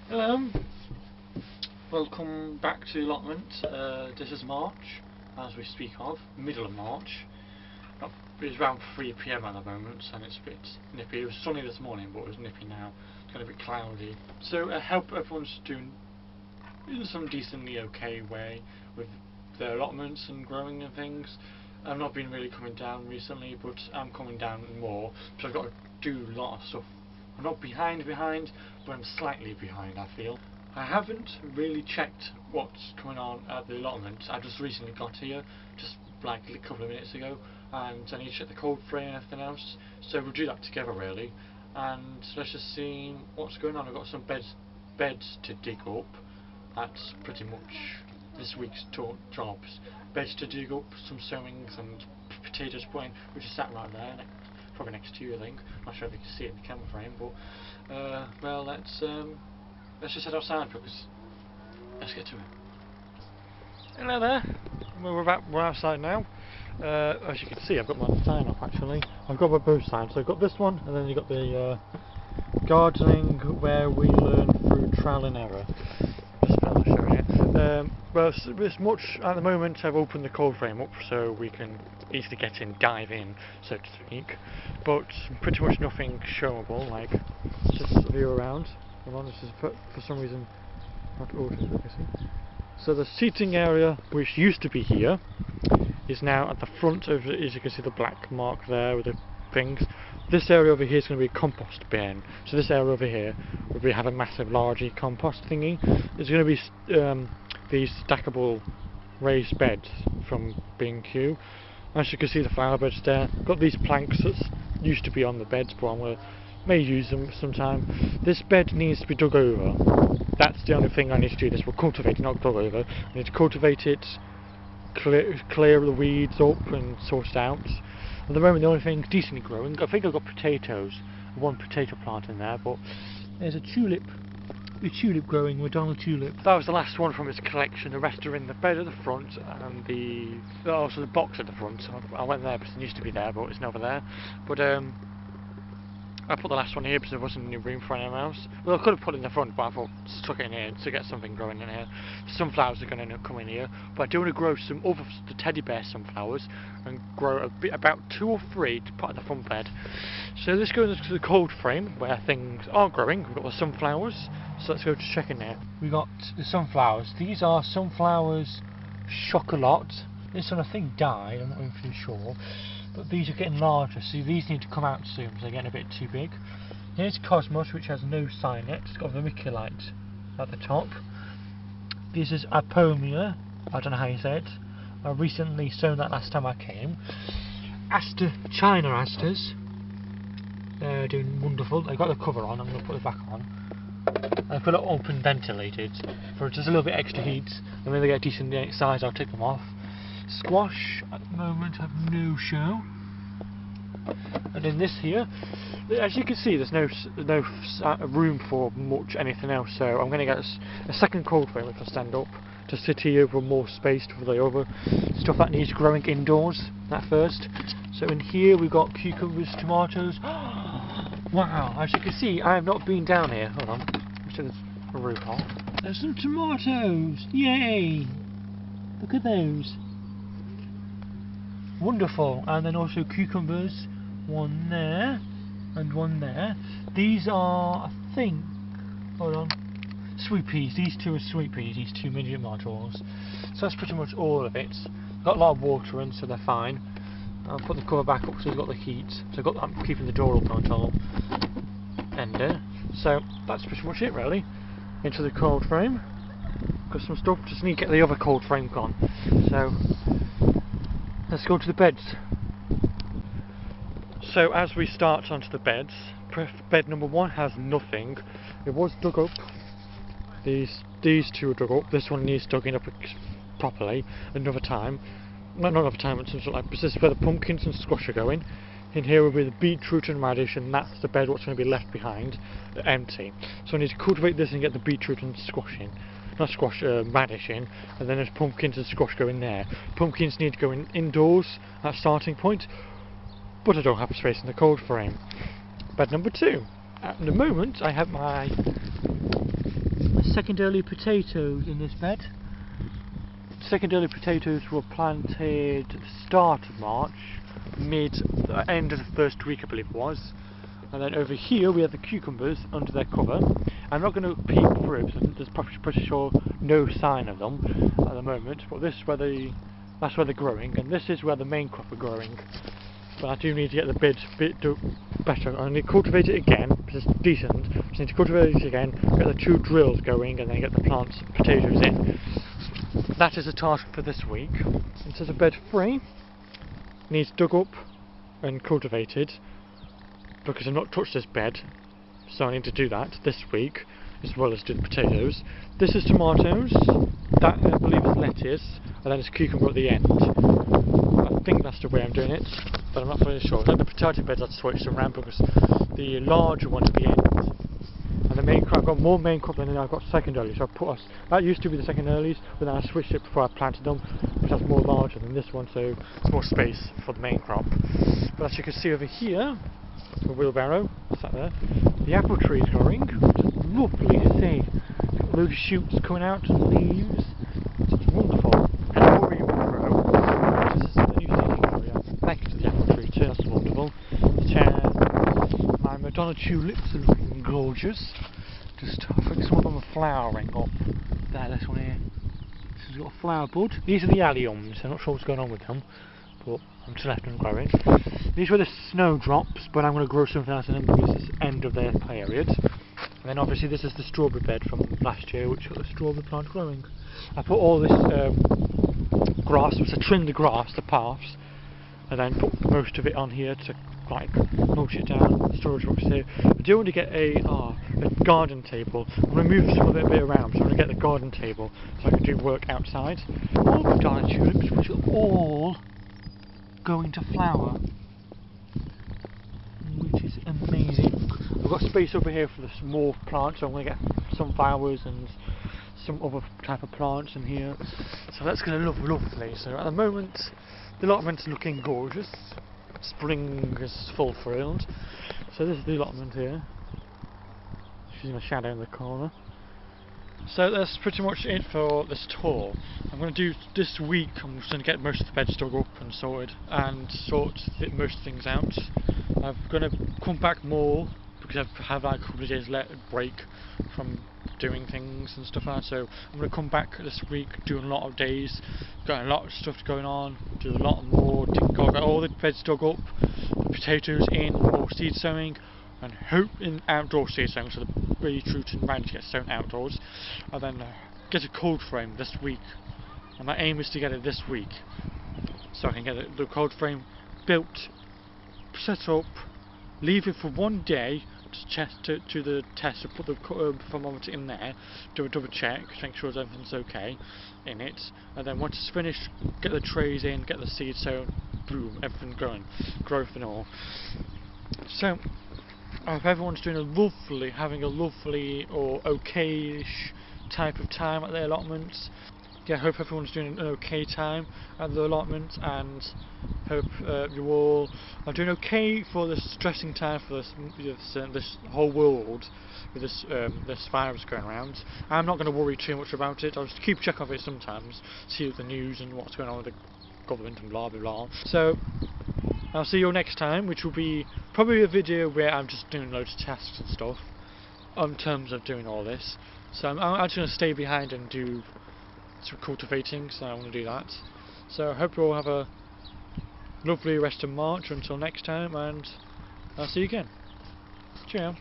Um, Welcome back to Allotment. This is March, as we speak of, middle of March. It's around 3 PM at the moment, and it's a bit nippy. It was sunny this morning, but it was nippy now. It's kind of a bit cloudy. So I hope everyone's doing in some decently okay way with their allotments and growing and things. I've not been really coming down recently, but I'm coming down more, so I've got to do a lot of stuff. I'm not behind, but I'm slightly behind, I feel. I haven't really checked what's going on at the allotment. I just recently got here, just like a couple of minutes ago, and I need to check the cold frame and everything else, so we'll do that together really. And let's just see what's going on. I've got some beds to dig up. That's pretty much this week's jobs. Beds to dig up, some sowings and potatoes put in, which is sat right there, probably next to you I think. Not sure if you can see it in the camera frame, but well, let's just head outside because let's get to it. Hello there. We're outside now. As you can see, I've got my sign up actually. I've got both signs. So I've got this one, and then you've got the gardening where we learn through trial and error. Just showing it. Well, it's much at the moment. I've opened the cold frame up so we can easily get in, dive in, so to speak. But pretty much nothing showable. Like just a view around. This is for some reason not ordered, you see. So the seating area, which used to be here, is now at the front of it. As you can see, the black mark there with the things. This area over here is going to be a compost bin. So this area over here will have a massive, largy compost thingy. There's going to be these stackable raised beds from B&Q. As you can see, the flower beds there. Got these planks that used to be on the beds, but I may use them sometime. This bed needs to be dug over. That's the only thing I need to do. This will cultivate, not dug over. I need to cultivate it, clear the weeds up and sort it out. At the moment the only thing decently growing, I think I've got potatoes, one potato plant in there, but there's a tulip growing, Madonna tulip. That was the last one from its collection. The rest are in the bed at the front and the box at the front. I went there because it used to be there, but it's never there. But I put the last one here because there wasn't any room for anyone else. Well, I could have put it in the front, but I thought stuck it in here to get something growing in here. Sunflowers are going to come in here, but I do want to grow some other the teddy bear sunflowers and grow about 2 or 3 to put in the front bed. So let's go into the cold frame where things are growing. We've got the sunflowers, so let's go to check in there. We got the sunflowers. These are sunflowers chocolat. This one I think died. I'm not really sure. But these are getting larger, so these need to come out soon because they're getting a bit too big. Here's Cosmos, which has no sign yet. It's got the vermiculite at the top. This is Apomia. I don't know how you say it. I recently sown that last time I came. China asters. They're doing wonderful. They've got the cover on. I'm going to put it back on. I've got it open ventilated for just a little bit extra heat, and when they get decent size I'll take them off. Squash at the moment have no show, and in this here, as you can see, there's no room for much anything else. So I'm going to get a second cold frame which will stand up to sit here with more space for the other stuff that needs growing indoors. That first. So in here we've got cucumbers, tomatoes. Wow! As you can see, I have not been down here. Hold on, I'm sure there's a roof off. There's some tomatoes! Yay! Look at those. Wonderful. And then also cucumbers, one there and one there. These are, I think, hold on, sweet peas. These 2 are sweet peas, these 2 medium modules. So that's pretty much all of it. Got a lot of water in, so they're fine. I'll put the cover back up so it's got the heat. So I'm keeping the door open until ender. So that's pretty much it really. Into the cold frame. Got some stuff, just need to get the other cold frame gone. So let's go to the beds. So as we start onto the beds, bed number 1 has nothing. It was dug up. These 2 are dug up. This one needs digging up properly another time. Not another time, but something like this is where the pumpkins and squash are going. In here will be the beetroot and radish, and that's the bed what's going to be left behind, empty. So I need to cultivate this and get the beetroot and squash in. Not squash, radish in, and then there's pumpkins and squash going there. Pumpkins need to go indoors at starting point, but I don't have space in the cold frame. Bed number 2. At the moment I have my second early potatoes in this bed. Second early potatoes were planted start of March, end of the first week I believe it was. And then over here we have the cucumbers under their cover. I'm not going to peek through because there's pretty sure no sign of them at the moment, but this is where that's where they're growing, and this is where the main crop are growing. But I do need to get the bed a bit better. I need to cultivate it again, because it's decent. I need to cultivate it again, get the 2 drills going, and then get the plants, potatoes in. That is a task for this week. It says a bed 3 needs dug up and cultivated, because I've not touched this bed, so I need to do that this week, as well as do the potatoes. This is tomatoes, that I believe is lettuce, and then it's cucumber at the end. I think that's the way I'm doing it, but I'm not really sure. Then the potato beds I've switched them around because the larger one at the end, and the main crop, I've got more main crop than I've got second early, so I put that used to be the second earlies, but then I switched it before I planted them, which that's more larger than this one, so it's more space for the main crop. But as you can see over here, the wheelbarrow sat there, the apple tree is growing, which is lovely to see. Got loads of shoots coming out and leaves, it's wonderful. And a worry grow, which is a new seating area next to the apple tree too, that's wonderful. The chair, my Madonna tulips are looking gorgeous. I think some of them are flowering up. This one here. This has got a flower bud. These are the alliums, I'm not sure what's going on with them, but I'm just letting them grow in. These were the snowdrops, but I'm going to grow something else in them because it's the end of their period. And then obviously this is the strawberry bed from last year, which got the strawberry plant growing. I put all this grass, so I trimmed the grass, the paths, and then put most of it on here to like mulch it down. Storage box here. I do want to get a garden table. I'm going to move some of it a bit around, so I'm going to get the garden table so I can do work outside. All the Madonna tulips, which are all going to flower, which is amazing. I've got space over here for the small plants, so I'm going to get some flowers and some other type of plants in here, so that's going to look lovely. So at the moment the allotment's looking gorgeous, spring is fulfilled. So this is the allotment here, she's in a shadow in the corner. So that's pretty much it for this tour. I'm going to do this week, I'm just going to get most of the beds dug up and sorted and sort most things out. I'm going to come back more because I've had like a couple of days break from doing things and stuff like that, so I'm going to come back this week, doing a lot of days, got a lot of stuff going on, do a lot more, got all the beds dug up, the potatoes in, more seed sowing, and hope in outdoor seed sowing, so the beetroot and radish get sown outdoors, and then get a cold frame this week, and my aim is to get it this week, so I can get the cold frame built, set up, leave it for 1 day to the test, to put the thermometer in there, do a double check, make sure everything's okay in it, and then once it's finished, get the trays in, get the seeds sown, boom, everything going, growth and all. So I hope everyone's having a lovely or okay-ish type of time at their allotments. Yeah, I hope everyone's doing an okay time at the allotment, and hope you all are doing okay for this stressing time for this whole world with this virus going around. I'm not going to worry too much about it. I'll just keep check of it sometimes, see the news and what's going on with the government and blah blah blah. So I'll see you all next time, which will be probably a video where I'm just doing loads of tests and stuff in terms of doing all this. So I'm actually going to stay behind and do some cultivating, so I want to do that. So I hope you all have a lovely rest of March until next time, and I'll see you again. Cheerio.